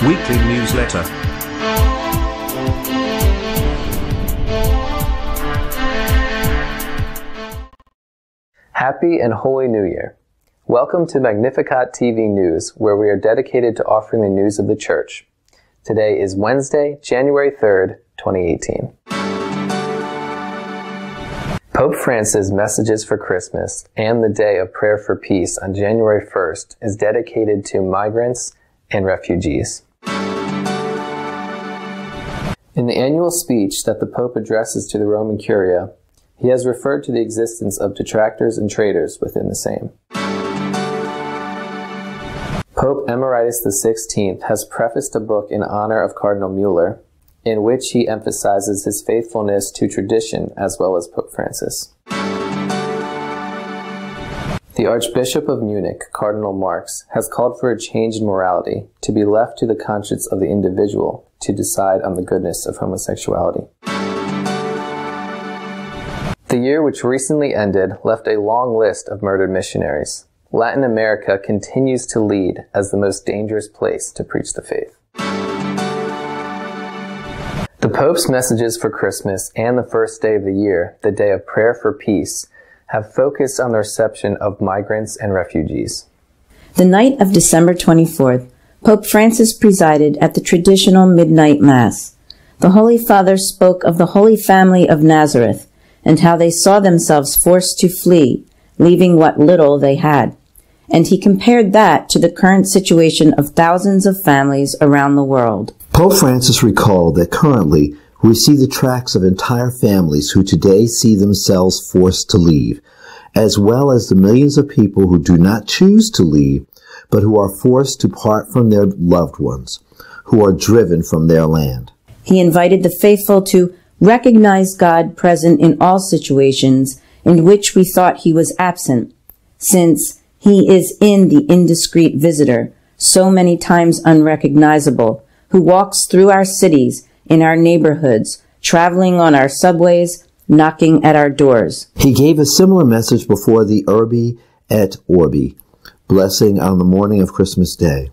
Weekly newsletter. Happy and Holy New Year. Welcome to Magnificat TV News, where we are dedicated to offering the news of the Church. Today is Wednesday, January 3rd, 2018. Pope Francis' messages for Christmas and the Day of Prayer for Peace on January 1st is dedicated to migrants and refugees. In the annual speech that the Pope addresses to the Roman Curia, he has referred to the existence of detractors and traitors within the same. Pope Emeritus XVI has prefaced a book in honor of Cardinal Mueller, in which he emphasizes his faithfulness to tradition as well as Pope Francis. The Archbishop of Munich, Cardinal Marx, has called for a change in morality to be left to the conscience of the individual to decide on the goodness of homosexuality. The year which recently ended left a long list of murdered missionaries. Latin America continues to lead as the most dangerous place to preach the faith. The Pope's messages for Christmas and the first day of the year, the Day of Prayer for Peace, have focused on the reception of migrants and refugees. The night of December 24th, Pope Francis presided at the traditional midnight Mass. The Holy Father spoke of the Holy Family of Nazareth and how they saw themselves forced to flee, leaving what little they had. And he compared that to the current situation of thousands of families around the world. Pope Francis recalled that currently we see the tracks of entire families who today see themselves forced to leave, as well as the millions of people who do not choose to leave, but who are forced to part from their loved ones, who are driven from their land. He invited the faithful to recognize God present in all situations in which we thought he was absent, since he is in the indiscreet visitor, so many times unrecognizable, who walks through our cities, in our neighborhoods, traveling on our subways, knocking at our doors. He gave a similar message before the Urbi et Orbi blessing on the morning of Christmas Day.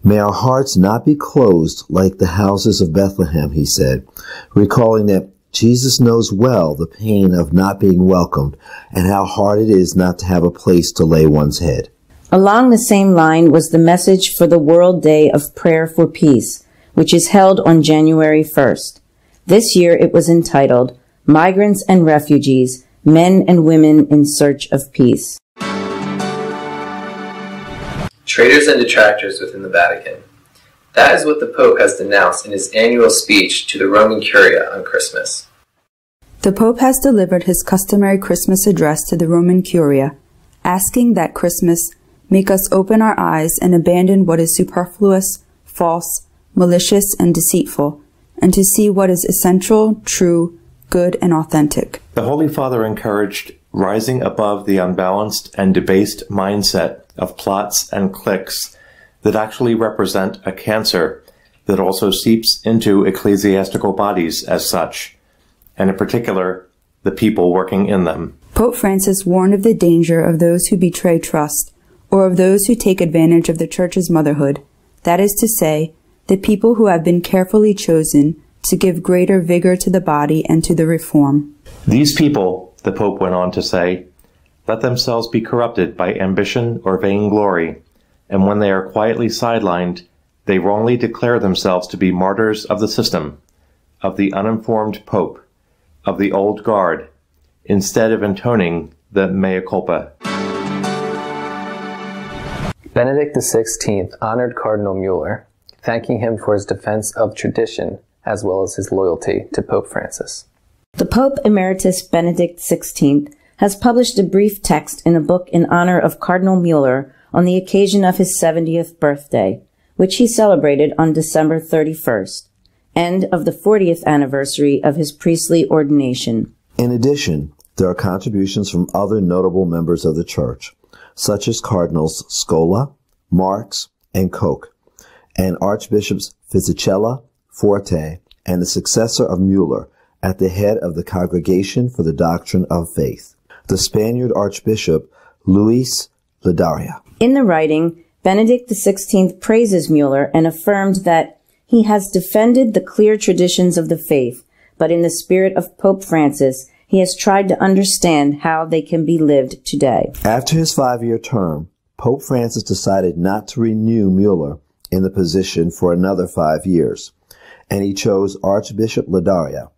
May our hearts not be closed like the houses of Bethlehem, he said, recalling that Jesus knows well the pain of not being welcomed and how hard it is not to have a place to lay one's head. Along the same line was the message for the World Day of Prayer for Peace, which is held on January 1st. This year it was entitled, Migrants and Refugees, Men and Women in Search of Peace. Traitors and detractors within the Vatican. That is what the Pope has denounced in his annual speech to the Roman Curia on Christmas. The Pope has delivered his customary Christmas address to the Roman Curia, asking that Christmas make us open our eyes and abandon what is superfluous, false, malicious, and deceitful, and to see what is essential, true, good, and authentic. The Holy Father encouraged rising above the unbalanced and debased mindset of plots and cliques that actually represent a cancer that also seeps into ecclesiastical bodies as such, and in particular, the people working in them. Pope Francis warned of the danger of those who betray trust, or of those who take advantage of the Church's motherhood, that is to say, the people who have been carefully chosen to give greater vigor to the body and to the reform. These people, the Pope went on to say, let themselves be corrupted by ambition or vainglory, and when they are quietly sidelined, they wrongly declare themselves to be martyrs of the system, of the uninformed Pope, of the old guard, instead of intoning the mea culpa. Benedict XVI honored Cardinal Mueller, thanking him for his defense of tradition as well as his loyalty to Pope Francis. The Pope Emeritus Benedict XVI has published a brief text in a book in honor of Cardinal Mueller on the occasion of his 70th birthday, which he celebrated on December 31st, and of the 40th anniversary of his priestly ordination. In addition, there are contributions from other notable members of the Church, such as Cardinals Scola, Marx, and Koch, and Archbishops Fisichella, Forte, and the successor of Mueller at the head of the Congregation for the Doctrine of Faith, the Spaniard Archbishop Luis Ladaria. In the writing, Benedict XVI praises Mueller and affirmed that he has defended the clear traditions of the faith, but in the spirit of Pope Francis, he has tried to understand how they can be lived today. After his 5-year term, Pope Francis decided not to renew Mueller in the position for another 5 years, and he chose Archbishop Ladaria,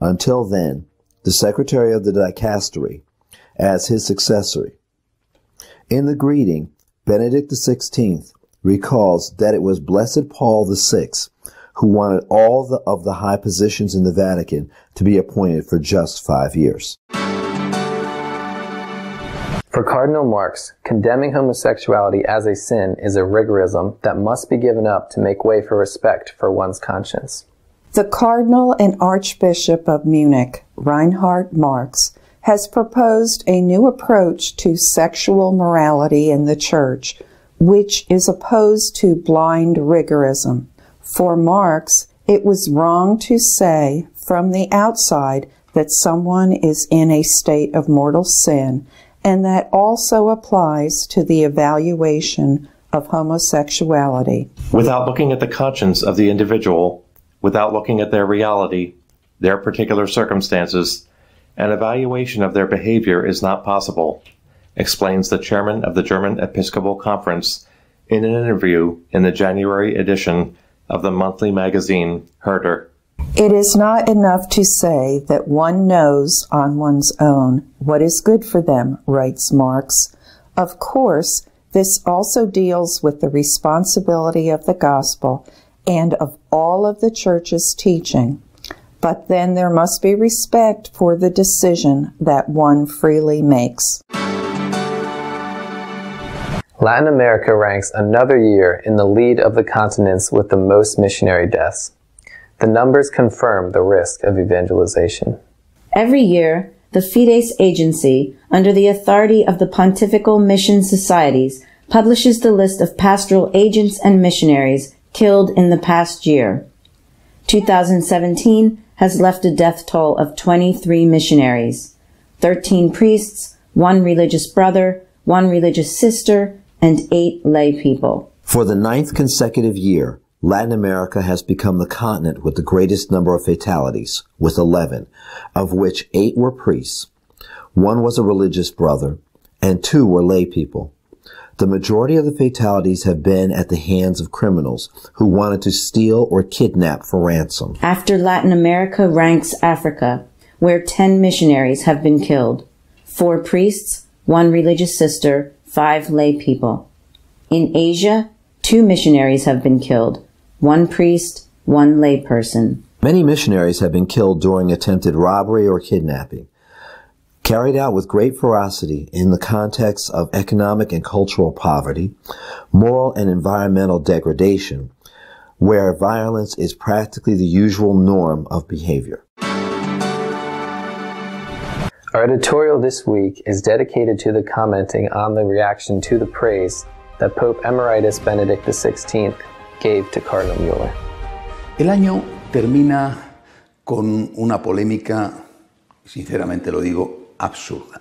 until then the secretary of the dicastery, as his successor. In the greeting, Benedict XVI recalls that it was Blessed Paul VI who wanted all of the high positions in the Vatican to be appointed for just 5 years. For Cardinal Marx, condemning homosexuality as a sin is a rigorism that must be given up to make way for respect for one's conscience. The Cardinal and Archbishop of Munich, Reinhard Marx, has proposed a new approach to sexual morality in the Church, which is opposed to blind rigorism. For Marx, it was wrong to say from the outside that someone is in a state of mortal sin, and that also applies to the evaluation of homosexuality. Without looking at the conscience of the individual, without looking at their reality, their particular circumstances, an evaluation of their behavior is not possible, explains the chairman of the German Episcopal Conference in an interview in the January edition of the monthly magazine Herder. It is not enough to say that one knows on one's own what is good for them, writes Marx. Of course, this also deals with the responsibility of the gospel and of all of the Church's teaching. But then there must be respect for the decision that one freely makes. Latin America ranks another year in the lead of the continents with the most missionary deaths. The numbers confirm the risk of evangelization. Every year, the Fides Agency, under the authority of the Pontifical Mission Societies, publishes the list of pastoral agents and missionaries killed in the past year. 2017 has left a death toll of 23 missionaries, 13 priests, 1 religious brother, 1 religious sister, and 8 lay people. For the 9th consecutive year, Latin America has become the continent with the greatest number of fatalities, with 11, of which 8 were priests, 1 was a religious brother, and 2 were lay people. The majority of the fatalities have been at the hands of criminals who wanted to steal or kidnap for ransom. After Latin America ranks Africa, where 10 missionaries have been killed, 4 priests, 1 religious sister, 5 lay people. In Asia, 2 missionaries have been killed, 1 priest, 1 lay person. Many missionaries have been killed during attempted robbery or kidnapping, carried out with great ferocity in the context of economic and cultural poverty, moral and environmental degradation, where violence is practically the usual norm of behavior. Our editorial this week is dedicated to the commenting on the reaction to the praise that Pope Emeritus Benedict XVI gave to Cardinal Mueller. El año termina con una polémica, sinceramente lo digo, absurda.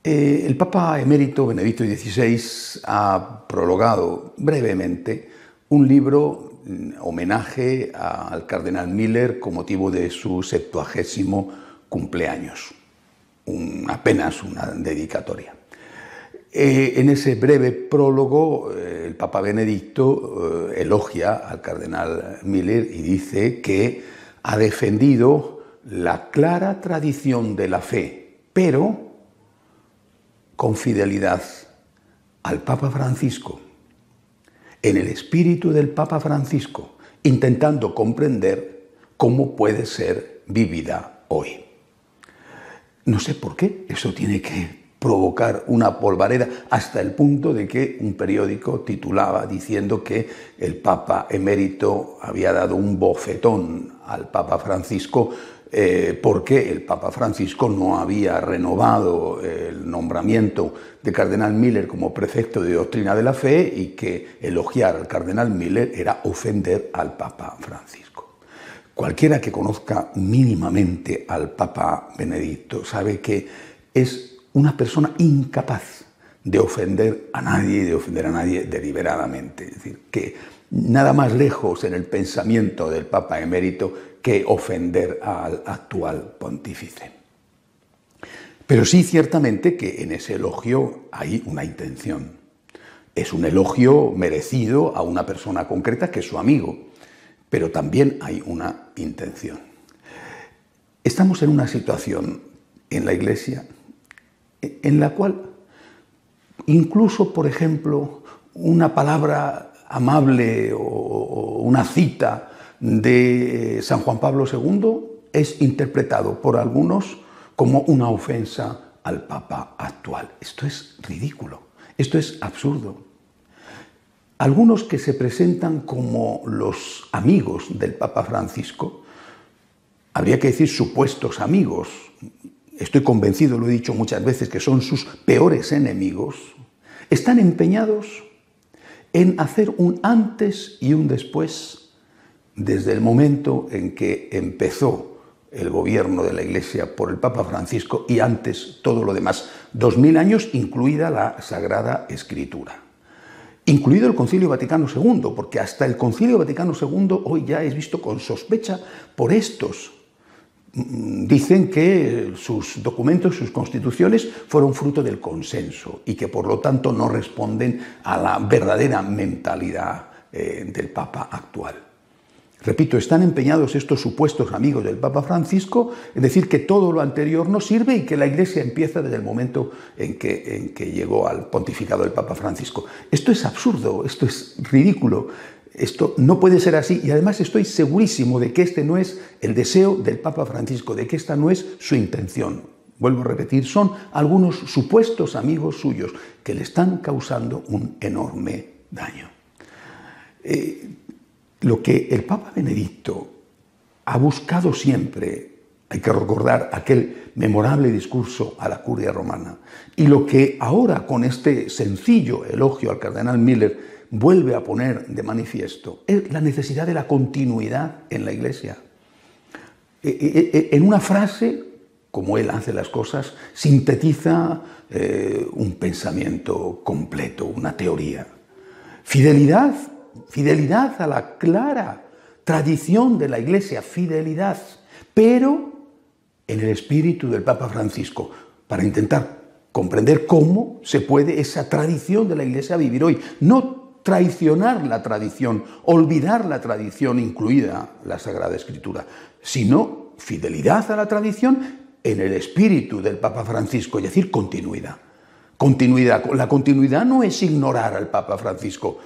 El Papa emérito Benedicto XVI ha prologado brevemente un libro homenaje al cardenal Miller con motivo de su 70º cumpleaños, apenas una dedicatoria. En ese breve prólogo, el Papa Benedicto elogia al cardenal Miller y dice que ha defendido la clara tradición de la fe, pero con fidelidad al Papa Francisco, en el espíritu del Papa Francisco, intentando comprender cómo puede ser vivida hoy. No sé por qué eso tiene que provocar una polvareda hasta el punto de que un periódico titulaba diciendo que el Papa emérito había dado un bofetón al Papa Francisco porque el Papa Francisco no había renovado el nombramiento de Cardenal Miller como prefecto de doctrina de la fe y que elogiar al Cardenal Miller era ofender al Papa Francisco. Cualquiera que conozca mínimamente al Papa Benedicto sabe que es una persona incapaz de ofender a nadie y de ofender a nadie deliberadamente. Es decir, que nada más lejos en el pensamiento del Papa emérito que ofender al actual pontífice. Pero sí, ciertamente, que en ese elogio hay una intención. Es un elogio merecido a una persona concreta que es su amigo, pero también hay una intención. Estamos en una situación en la Iglesia en la cual incluso, por ejemplo, una palabra amable o una cita de San Juan Pablo II es interpretado por algunos como una ofensa al Papa actual. Esto es ridículo, esto es absurdo. Algunos que se presentan como los amigos del Papa Francisco, habría que decir supuestos amigos, estoy convencido, lo he dicho muchas veces, que son sus peores enemigos, están empeñados en hacer un antes y un después desde el momento en que empezó el gobierno de la Iglesia por el Papa Francisco y antes todo lo demás, 2000 años, incluida la Sagrada Escritura. Incluido el Concilio Vaticano II, porque hasta el Concilio Vaticano II hoy ya es visto con sospecha por estos. Dicen que sus documentos, sus constituciones, fueron fruto del consenso y que por lo tanto no responden a la verdadera mentalidad del Papa actual. Repito, están empeñados estos supuestos amigos del Papa Francisco en decir que todo lo anterior no sirve y que la Iglesia empieza desde el momento en que llegó al pontificado del Papa Francisco. Esto es absurdo, esto es ridículo, esto no puede ser así y además estoy segurísimo de que este no es el deseo del Papa Francisco, de que esta no es su intención. Vuelvo a repetir, son algunos supuestos amigos suyos que le están causando un enorme daño. Lo que el Papa Benedicto ha buscado siempre, hay que recordar aquel memorable discurso a la curia romana, y lo que ahora con este sencillo elogio al cardenal Miller vuelve a poner de manifiesto, es la necesidad de la continuidad en la Iglesia. En una frase, como él hace las cosas, sintetiza un pensamiento completo, una teoría. Fidelidad a la clara tradición de la Iglesia, fidelidad, pero en el espíritu del Papa Francisco, para intentar comprender cómo se puede esa tradición de la Iglesia vivir hoy. No traicionar la tradición, olvidar la tradición, incluida la Sagrada Escritura, sino fidelidad a la tradición en el espíritu del Papa Francisco, es decir, continuidad. La continuidad no es ignorar al Papa Francisco,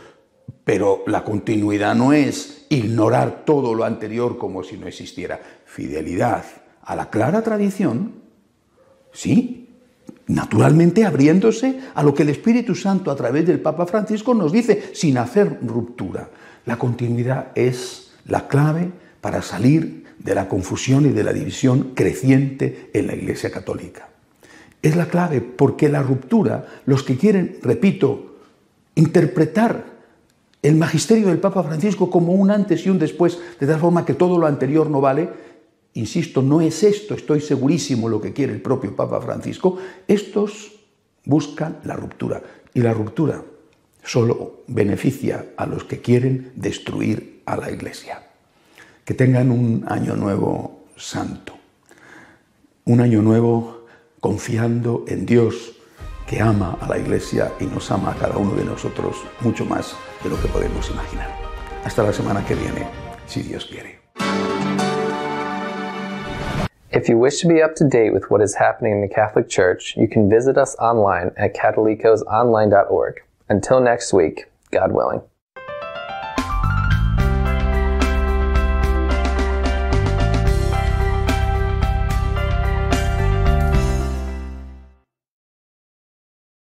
pero la continuidad no es ignorar todo lo anterior como si no existiera. Fidelidad a la clara tradición, sí, naturalmente abriéndose a lo que el Espíritu Santo a través del Papa Francisco nos dice, sin hacer ruptura. La continuidad es la clave para salir de la confusión y de la división creciente en la Iglesia Católica. Es la clave porque la ruptura, los que quieren, repito, interpretar el magisterio del Papa Francisco como un antes y un después, de tal forma que todo lo anterior no vale, insisto, no es esto, estoy segurísimo lo que quiere el propio Papa Francisco, estos buscan la ruptura. Y la ruptura solo beneficia a los que quieren destruir a la Iglesia. Que tengan un año nuevo santo, un año nuevo confiando en Dios, que ama a la Iglesia y nos ama a cada uno de nosotros mucho más de lo que podemos imaginar. Hasta la semana que viene, si Dios quiere. If you wish to be up to date with what is happening in the Catholic Church, you can visit us online at catholicosonline.org. Until next week, God willing.